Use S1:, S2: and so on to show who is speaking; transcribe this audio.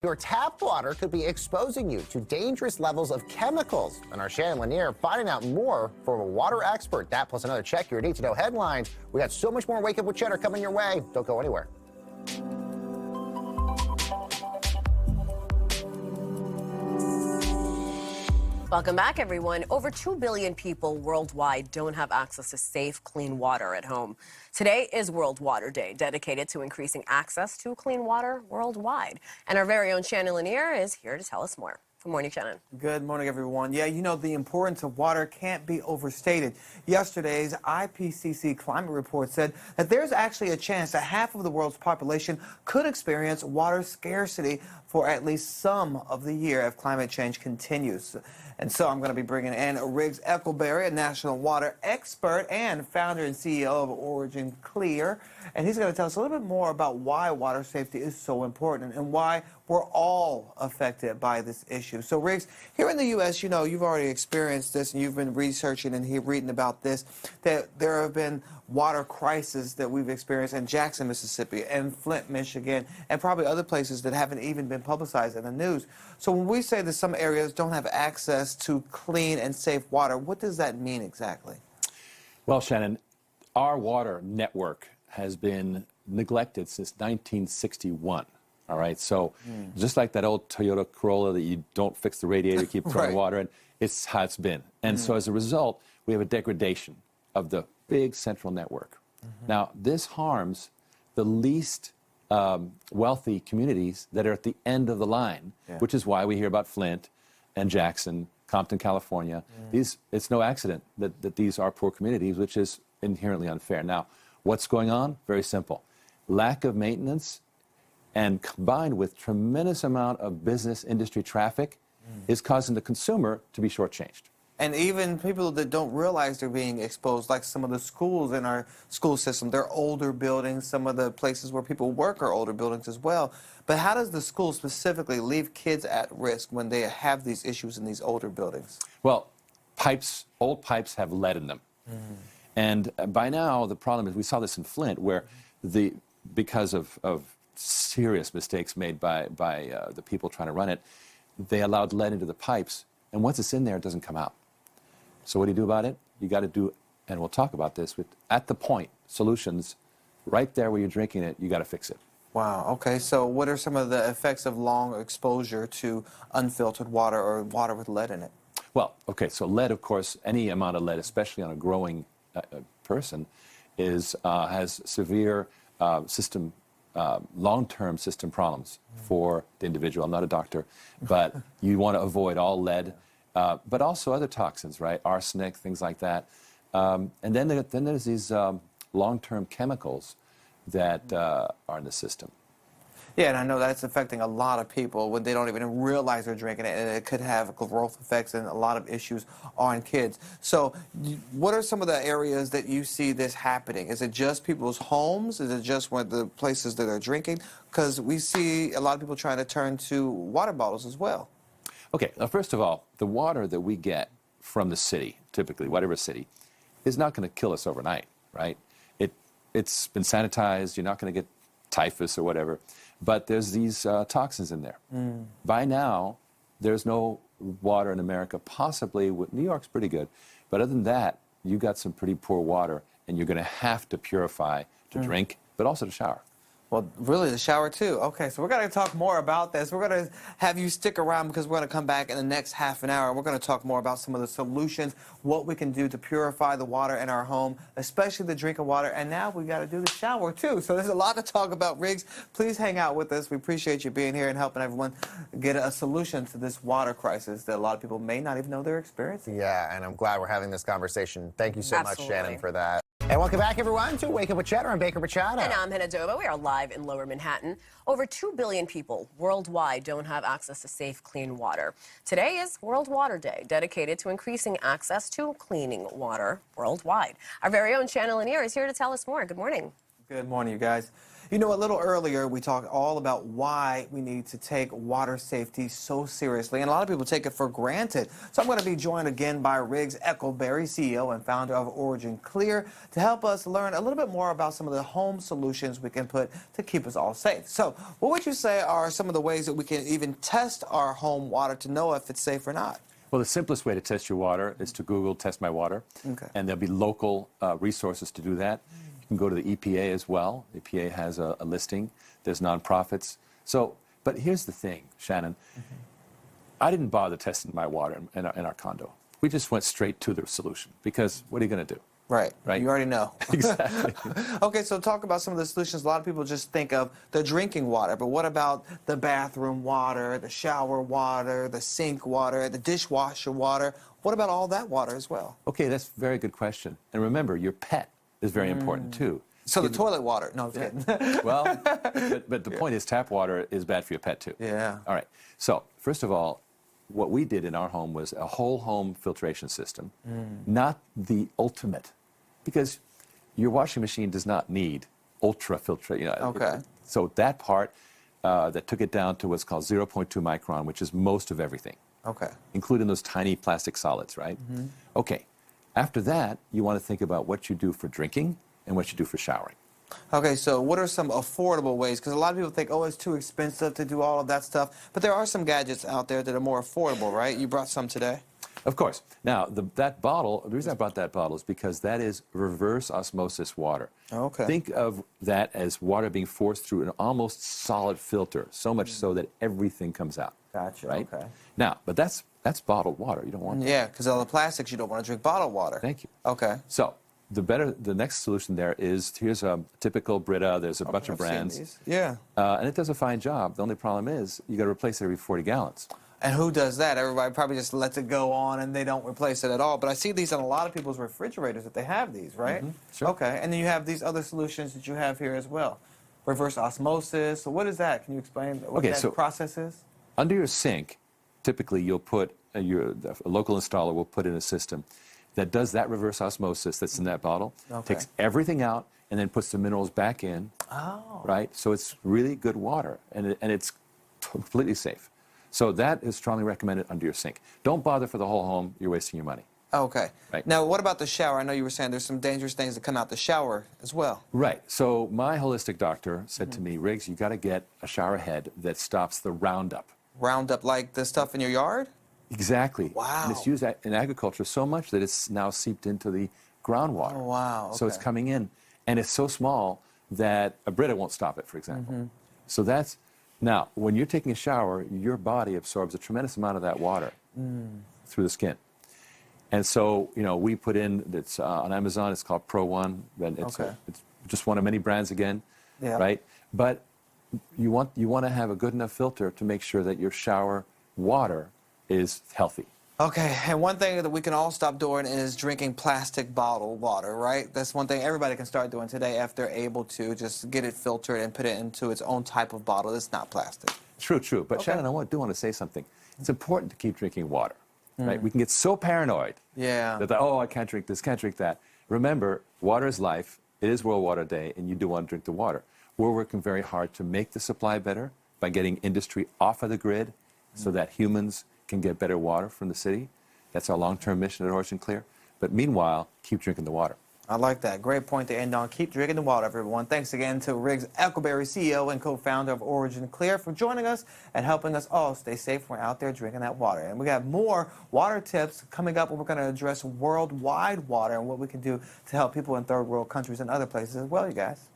S1: Your tap water could be exposing you to dangerous levels of chemicals. And our Shannon Lanier finding out more from a water expert. That plus another check your need-to-know headlines. We got so much more Wake Up with Cheddar coming your way. Don't go anywhere.
S2: Welcome back, everyone. Over 2 billion people worldwide don't have access to safe, clean water at home. Today is World Water Day, dedicated to increasing access to clean water worldwide. And our very own Shannon Lanier is here to tell us more. Good morning, Shannon.
S3: Good morning, everyone. Yeah, you know, the importance of water can't be overstated. Yesterday's IPCC climate report said that there's actually a chance that half of the world's population could experience water scarcity for at least some of the year if climate change continues. And so I'm going to be bringing in Riggs Eckelberry, a national water expert and founder and CEO of Origin Clear. And he's going to tell us a little bit more about why water safety is so important and why we're all affected by this issue. So, Riggs, here in the U.S., you know, you've already experienced this and you've been researching and reading about this, that there have been water crises that we've experienced in Jackson, Mississippi, and Flint, Michigan, and probably other places that haven't even been publicized in the news. So when we say that some areas don't have access to clean and safe water, what does that mean exactly?
S4: Well, Shannon, our water network has been neglected since 1961. All right, so just like that old Toyota Corolla that you don't fix the radiator, keep throwing
S3: Right.
S4: water in, it's how it's been. And so as a result, we have a degradation of the big central network. Now, this harms the least wealthy communities that are at the end of the line, which is why we hear about Flint and Jackson, Compton, California. It's no accident that these are poor communities, which is inherently unfair. Now, what's going on? Very simple. Lack of maintenance and combined with tremendous amount of business industry traffic is causing the consumer to be shortchanged.
S3: And even people that don't realize they're being exposed, like some of the schools in our school system, they're older buildings. Some of the places where people work are older buildings as well. But how does the school specifically leave kids at risk when they have these issues in these older buildings?
S4: Well, old pipes have lead in them. And by now, the problem is, we saw this in Flint, where because of serious mistakes made by the people trying to run it, they allowed lead into the pipes. And once it's in there, it doesn't come out. So what do you do about it? You got to do, and we'll talk about this, with at the point solutions, right there where you're drinking it, you got to fix it.
S3: Wow, okay. So what are some of the effects of long exposure to unfiltered water or water with lead in it?
S4: Well, okay, so lead, of course, any amount of lead, especially on a growing person, has severe long-term system problems for the individual. I'm not a doctor, but you want to avoid all lead, but also other toxins, right? Arsenic, things like that. And then there's these long-term chemicals that are in the system.
S3: Yeah, and I know that's affecting a lot of people when they don't even realize they're drinking it, and it could have growth effects and a lot of issues on kids. So what are some of the areas that you see this happening? Is it just people's homes? Is it just the places that they're drinking? Because we see a lot of people trying to turn to water bottles as well.
S4: Okay, now first of all, the water that we get from the city, typically, whatever city, is not going to kill us overnight, right? It's been sanitized. You're not going to get typhus or whatever. But there's these toxins in there. By now, there's no water in America, possibly, New York's pretty good. But other than that, you got some pretty poor water, and you're going to have to purify to drink, but also to shower.
S3: Well, really, the shower, too. Okay, so we're going to talk more about this. We're going to have you stick around because we're going to come back in the next half an hour. We're going to talk more about some of the solutions, what we can do to purify the water in our home, especially the drinking water. And now we got to do the shower, too. So there's a lot to talk about, Riggs. Please hang out with us. We appreciate you being here and helping everyone get a solution to this water crisis that a lot of people may not even know they're experiencing.
S1: Yeah, and I'm glad we're having this conversation. Thank you so
S2: Absolutely.
S1: much, Shannon, for that. And welcome back, everyone, to Wake Up with Cheddar. I'm Baker Machado.
S2: And I'm Hannah Dova. We are live in Lower Manhattan. Over 2 billion people worldwide don't have access to safe, clean water. Today is World Water Day, dedicated to increasing access to cleaning water worldwide. Our very own Shannon Lanier is here to tell us more. Good morning.
S3: Good morning, you guys. You know, a little earlier, we talked all about why we need to take water safety so seriously, and a lot of people take it for granted. So I'm going to be joined again by Riggs Eckelberry, CEO and founder of Origin Clear, to help us learn a little bit more about some of the home solutions we can put to keep us all safe. So what would you say are some of the ways that we can even test our home water to know if it's safe or not?
S4: Well, the simplest way to test your water is to Google Test My Water.
S3: Okay.
S4: And there'll be local resources to do that. You can go to the EPA as well. The EPA has a listing. There's nonprofits. So, but here's the thing, Shannon. I didn't bother testing my water in our condo. We just went straight to the solution because what are you going to do?
S3: Right.
S4: Right.
S3: You already know.
S4: Exactly.
S3: Okay, so talk about some of the solutions. A lot of people just think of the drinking water, but what about the bathroom water, the shower water, the sink water, the dishwasher water? What about all that water as well?
S4: Okay, that's a very good question. And remember, your pet is very important too.
S3: So the toilet water. No, I'm kidding.
S4: Well, but the point is tap water is bad for your pet too.
S3: Yeah.
S4: All right. So first of all, what we did in our home was a whole home filtration system, not the ultimate, because your washing machine does not need ultra filtration.
S3: Okay.
S4: So that part that took it down to what's called 0.2 micron, which is most of everything,
S3: Okay.
S4: including those tiny plastic solids, right? Okay. After that, you want to think about what you do for drinking and what you do for showering.
S3: Okay, so what are some affordable ways? Because a lot of people think, oh, it's too expensive to do all of that stuff. But there are some gadgets out there that are more affordable, right? You brought some today.
S4: Of course. Now, that bottle, the reason I brought that bottle is because that is reverse osmosis water.
S3: Okay.
S4: Think of that as water being forced through an almost solid filter, so much so that everything comes out.
S3: Gotcha,
S4: Right?
S3: okay.
S4: Now, but that's bottled water. You don't want that.
S3: Yeah, because all the plastics, you don't want to drink bottled water.
S4: Thank you.
S3: Okay.
S4: So, the next solution there is, here's a typical Brita. There's a bunch of
S3: I've seen
S4: brands.
S3: these. Yeah.
S4: And it does a fine job. The only problem is you got to replace it every 40 gallons.
S3: And who does that? Everybody probably just lets it go on and they don't replace it at all. But I see these on a lot of people's refrigerators that they have these, right?
S4: Sure.
S3: Okay. And then you have these other solutions that you have here as well. Reverse osmosis. So what is that? Can you explain what
S4: Okay,
S3: that
S4: so-
S3: process is?
S4: Under your sink, typically you'll put, a local installer will put in a system that does that reverse osmosis that's in that bottle,
S3: Okay.
S4: takes everything out, and then puts the minerals back in,
S3: Oh.
S4: right? So it's really good water, and it's completely safe. So that is strongly recommended under your sink. Don't bother for the whole home. You're wasting your money.
S3: Okay.
S4: Right.
S3: Now, what about the shower? I know you were saying there's some dangerous things that come out the shower as well.
S4: Right. So my holistic doctor said to me, Riggs, you got to get a shower head that stops the Roundup.
S3: Roundup, like the stuff in your yard?
S4: Exactly.
S3: Wow.
S4: And it's used in agriculture so much that it's now seeped into the groundwater.
S3: Oh, wow.
S4: So it's
S3: Okay.
S4: coming in. And it's so small that a Brita won't stop it, for example. So that's, now, when you're taking a shower, your body absorbs a tremendous amount of that water through the skin. And so, we put in, it's on Amazon, it's called Pro One. And it's,
S3: Okay.
S4: it's just one of many brands again,
S3: Yeah.
S4: right? But you want to have a good enough filter to make sure that your shower water is healthy.
S3: Okay, and one thing that we can all stop doing is drinking plastic bottled water, right? That's one thing everybody can start doing today if they're able to just get it filtered and put it into its own type of bottle that's not plastic.
S4: True. But Shannon, I do want to say something. It's important to keep drinking water, right? We can get so paranoid
S3: Yeah.
S4: that, I can't drink this, can't drink that. Remember, water is life. It is World Water Day, and you do want to drink the water. We're working very hard to make the supply better by getting industry off of the grid so that humans can get better water from the city. That's our long-term mission at Origin Clear. But meanwhile, keep drinking the water.
S3: I like that. Great point to end on. Keep drinking the water, everyone. Thanks again to Riggs Eckelberry, CEO and co-founder of Origin Clear, for joining us and helping us all stay safe when we're out there drinking that water. And we got more water tips coming up, and we're going to address worldwide water and what we can do to help people in third world countries and other places as well, you guys.